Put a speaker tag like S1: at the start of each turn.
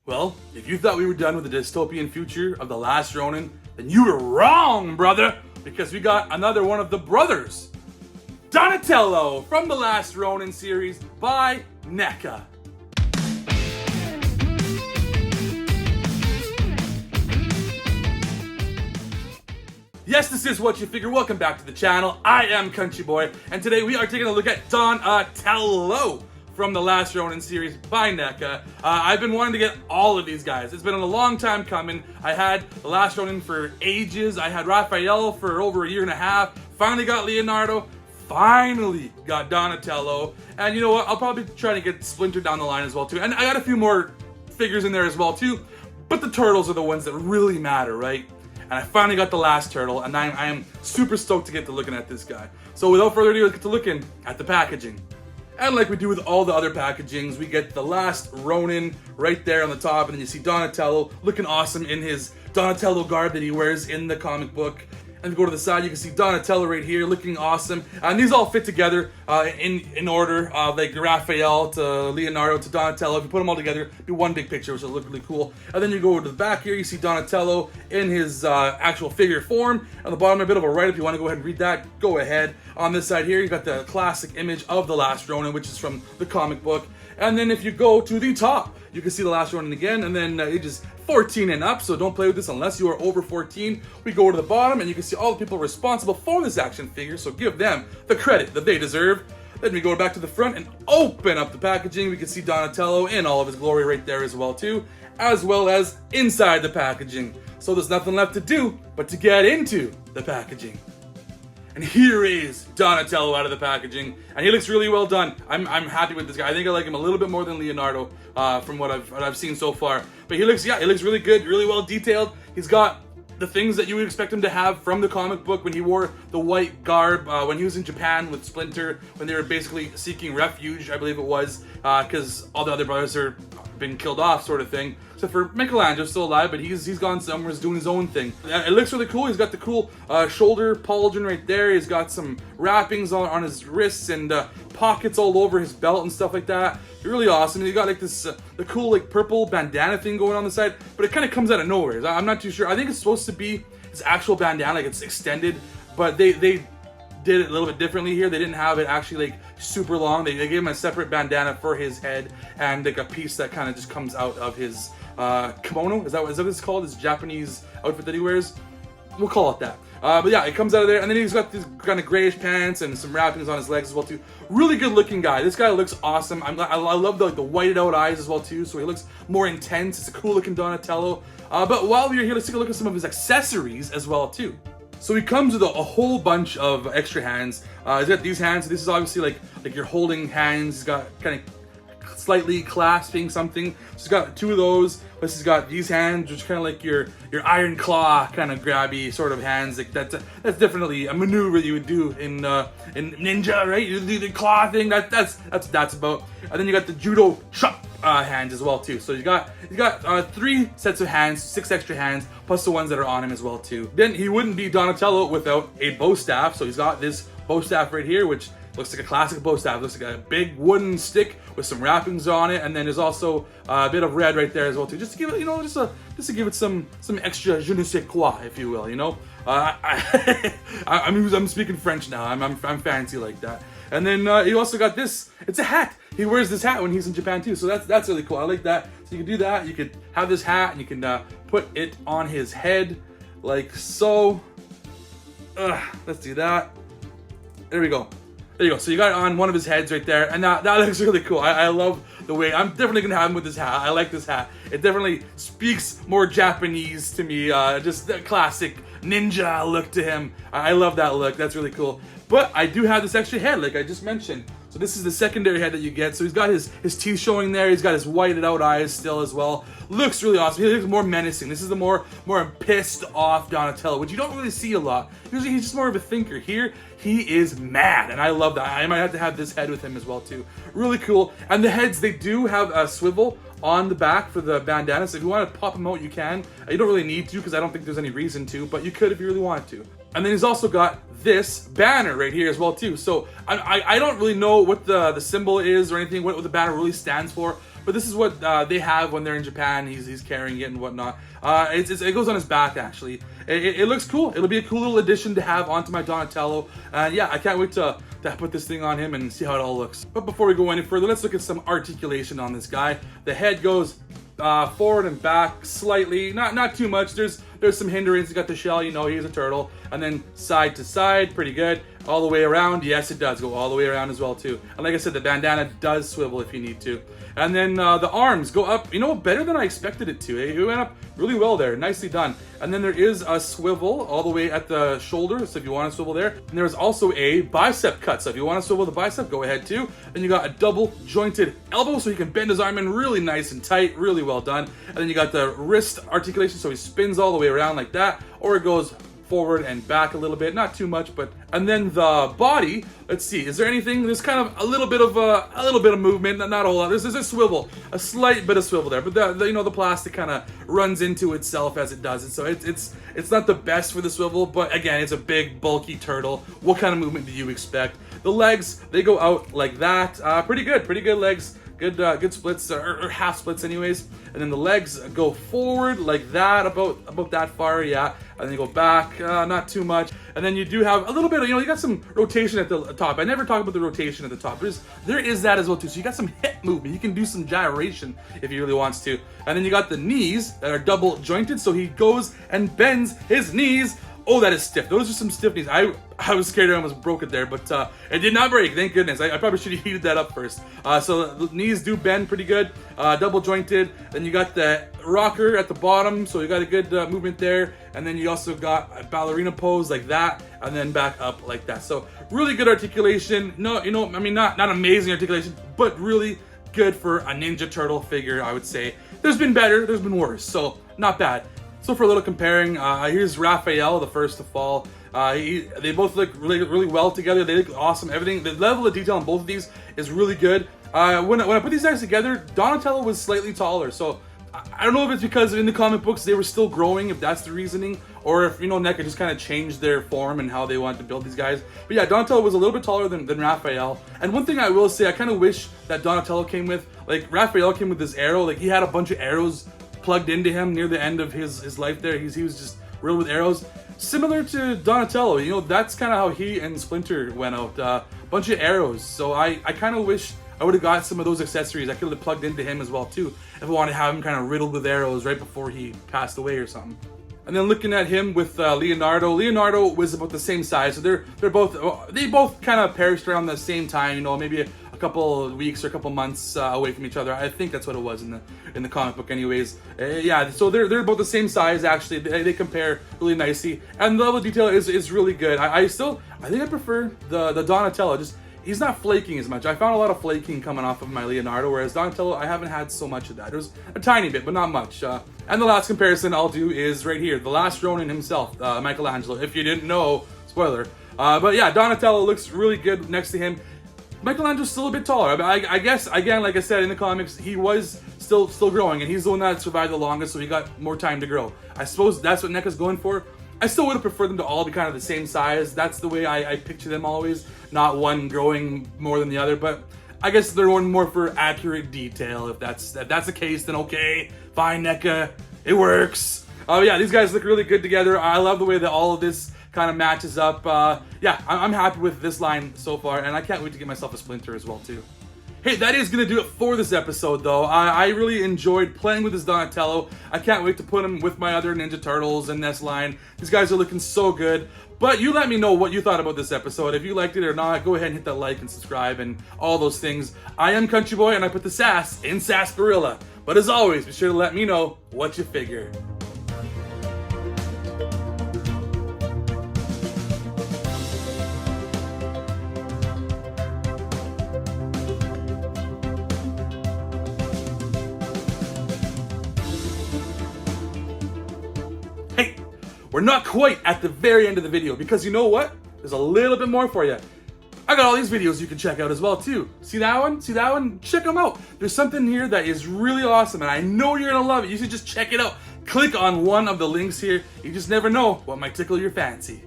S1: Well, if you thought we were done with the dystopian future of The Last Ronin, then you were wrong, brother, because we got another one of the brothers. Donatello from The Last Ronin series by NECA. Yes, this is Whatcha Figure. Welcome back to the channel. I am Country Boy, and today we are taking a look at Donatello from The Last Ronin series by NECA. I've been wanting to get all of these guys. It's been a long time coming. I had The Last Ronin for ages. I had Raphael for over a year and a half. Finally got Leonardo. Finally got Donatello. And you know what? I'll probably try to get Splinter down the line as well too. And I got a few more figures in there as well too. But the turtles are the ones that really matter, right? And I finally got the last turtle, and I am super stoked to get to looking at this guy. So without further ado, let's get to looking at the packaging. And like we do with all the other packagings, we get the Last Ronin right there on the top, and then you see Donatello looking awesome in his Donatello garb that he wears in the comic book. And if you go to the side, you can see Donatello right here looking awesome. And these all fit together in order, like Raphael to Leonardo to Donatello. If you put them all together, it'd be one big picture, which will look really cool. And then you go to the back here, you see Donatello in his actual figure form. On the bottom, a bit of a write-up. If you want to go ahead and read that, go ahead. On this side here, you got the classic image of the Last Ronin, which is from the comic book. And then if you go to the top, you can see the Last Ronin again, and then ages 14 and up, so don't play with this unless you are over 14. We go to the bottom, and you can see all the people responsible for this action figure, so give them the credit that they deserve. Then we go back to the front and open up the packaging. We can see Donatello in all of his glory right there as well too, as well as inside the packaging. So there's nothing left to do but to get into the packaging. And here is Donatello out of the packaging, and he looks really well done. I'm happy with this guy. I think I like him a little bit more than Leonardo from what I've seen so far. But he looks really good, really well detailed. He's got the things that you would expect him to have from the comic book when he wore the white garb when he was in Japan with Splinter, when they were basically seeking refuge, I believe it was, because all the other brothers are been killed off, sort of thing. Except for Michelangelo's still alive, but he's gone somewhere, he's doing his own thing. It looks really cool. He's got the cool shoulder pauldron right there. He's got some wrappings on his wrists and pockets all over his belt and stuff like that. Really awesome. You got like this the cool like purple bandana thing going on the side, but it kind of comes out of nowhere. I'm not too sure. I think it's supposed to be his actual bandana, like it's extended, but they did it a little bit differently here. They didn't have it actually like super long. They gave him a separate bandana for his head and like a piece that kind of just comes out of his kimono. Is that what it's called? His Japanese outfit that he wears? We'll call it that. But yeah, it comes out of there, and then he's got these kind of grayish pants and some wrappings on his legs as well too. Really good looking guy. This guy looks awesome. I love the whited out eyes as well too, so he looks more intense. It's a cool looking Donatello. But while we're here, let's take a look at some of his accessories as well too. So he comes with a whole bunch of extra hands. He's got these hands. This is obviously like you're holding hands. He's got kind of slightly clasping something. So he's got two of those. Plus he's got these hands, which is kind of like your iron claw kind of grabby sort of hands. Like that's definitely a maneuver you would do in Ninja, right? You do the claw thing. That's about. And then you got the judo chop hands as well too. So he's got 3 sets of hands, 6 extra hands, plus the ones that are on him as well too. Then he wouldn't be Donatello without a bow staff. So he's got this bow staff right here, which looks like a classic bow staff. Looks like a big wooden stick with some wrappings on it, and then there's also a bit of red right there as well too, just to give it, just to give it some extra je ne sais quoi, if you will, I'm speaking French now. I'm fancy like that. And then he also got this. It's a hat. He wears this hat when he's in Japan too, so that's really cool. I like that. So you can do that. You could have this hat, and you can put it on his head like so. Let's do that. There we go. There you go. So you got it on one of his heads right there, and that looks really cool. I love the way. I'm definitely gonna have him with this hat. I like this hat. It definitely speaks more Japanese to me. Just the classic ninja look to him. I love that look. That's really cool. But I do have this extra head, like I just mentioned. So this is the secondary head that you get. So he's got his teeth showing there. He's got his whited out eyes still as well. Looks really awesome. He looks more menacing. This is the more pissed off Donatello, which you don't really see a lot. Usually he's just more of a thinker. Here, he is mad, and I love that. I might have to have this head with him as well too. Really cool. And the heads, they do have a swivel on the back for the bandana. So if you want to pop them out, you can. You don't really need to, because I don't think there's any reason to, but you could if you really wanted to. And then he's also got this banner right here as well too. So I don't really know what the symbol is or anything, what the banner really stands for, but this is what they have when they're in Japan. He's carrying it and whatnot. It goes on his back, actually. It looks cool. It'll be a cool little addition to have onto my Donatello. And yeah, I can't wait to put this thing on him and see how it all looks. But before we go any further, let's look at some articulation on this guy. The head goes forward and back slightly, not too much. There's some hindrance. You got the shell, you know, he's a turtle, and then side to side, pretty good. All the way around, yes, it does go all the way around as well too. And like I said, the bandana does swivel if you need to. And then the arms go up, you know, better than I expected it to. It went up really well there, nicely done. And then there is a swivel all the way at the shoulder, so if you want to swivel there. And there's also a bicep cut, so if you want to swivel the bicep, go ahead too. Then you got a double jointed elbow, so you can bend his arm in really nice and tight, really well done. And then you got the wrist articulation, so he spins all the way around like that, or it goes forward and back a little bit, not too much, but and then the body. Let's see, is there anything? There's kind of a little bit of movement, not a whole lot. There's a swivel, a slight bit of swivel there, but the you know, the plastic kind of runs into itself as it does, and so it's not the best for the swivel, but again, it's a big bulky turtle. What kind of movement do you expect? The legs, they go out like that, pretty good legs. Good splits, or half splits anyways. And then the legs go forward like that, about that far, yeah. And then you go back, not too much. And then you do have a little bit of, you know, you got some rotation at the top. I never talk about the rotation at the top. There is that as well too. So you got some hip movement. You can do some gyration if he really wants to. And then you got the knees that are double jointed. So he goes and bends his knees. Oh, that is stiff. Those are some stiff knees. I was scared I almost broke it there, but it did not break, thank goodness. I probably should have heated that up first. So the knees do bend pretty good, double jointed. Then you got the rocker at the bottom, so you got a good movement there. And then you also got a ballerina pose like that, and then back up like that. So really good articulation. No, you know, I mean, not amazing articulation, but really good for a Ninja Turtle figure, I would say. There's been better, there's been worse, so not bad. So for a little comparing, here's Raphael, the first to fall. They both look really well together. They look awesome. Everything, the level of detail on both of these is really good. When I put these guys together, Donatello was slightly taller. So I don't know if it's because in the comic books they were still growing, if that's the reasoning, or if, you know, NECA just kind of changed their form and how they wanted to build these guys. But yeah, Donatello was a little bit taller than Raphael. And one thing I will say, I kind of wish that Donatello came with, like, Raphael came with this arrow. Like, he had a bunch of arrows plugged into him near the end of his life there. He was just riddled with arrows. Similar to Donatello, you know, that's kind of how he and Splinter went out. Bunch of arrows. So I kind of wish I would have got some of those accessories. I could have plugged into him as well too, if I wanted to have him kind of riddled with arrows right before he passed away or something. And then looking at him with Leonardo was about the same size. So they both kind of perished around the same time, you know, maybe a couple of weeks or a couple months away from each other. I think that's what it was in the comic book anyways. Yeah, so they're about the same size actually. They compare really nicely, and the level of detail is really good. I think I prefer the Donatello. Just he's not flaking as much. I found a lot of flaking coming off of my Leonardo, whereas Donatello, I haven't had so much of that. There's a tiny bit, but not much. And the last comparison I'll do is right here, the last Ronin himself, Michelangelo. If you didn't know, spoiler. But yeah, Donatello looks really good next to him. Michelangelo's still a bit taller. I guess, again, like I said, in the comics, he was still growing, and he's the one that survived the longest, so he got more time to grow. I suppose that's what NECA's going for. I still would have preferred them to all be kind of the same size. That's the way I picture them always, not one growing more than the other, but I guess they're one more for accurate detail. If that's the case, then okay, fine, NECA, it works. Oh yeah, these guys look really good together. I love the way that all of this kind of matches up. Yeah, I'm happy with this line so far, and I can't wait to get myself a Splinter as well too. Hey, that is going to do it for this episode, though. I really enjoyed playing with this Donatello. I can't wait to put him with my other Ninja Turtles in this line. These guys are looking so good. But you let me know what you thought about this episode. If you liked it or not, go ahead and hit that like and subscribe and all those things. I am Country Boy, and I put the sass in Sarsaparilla. But as always, be sure to let me know what you figure. Hey, we're not quite at the very end of the video, because you know what? There's a little bit more for you. I got all these videos you can check out as well too. See that one? See that one? Check them out. There's something here that is really awesome, and I know you're gonna love it. You should just check it out. Click on one of the links here. You just never know what might tickle your fancy.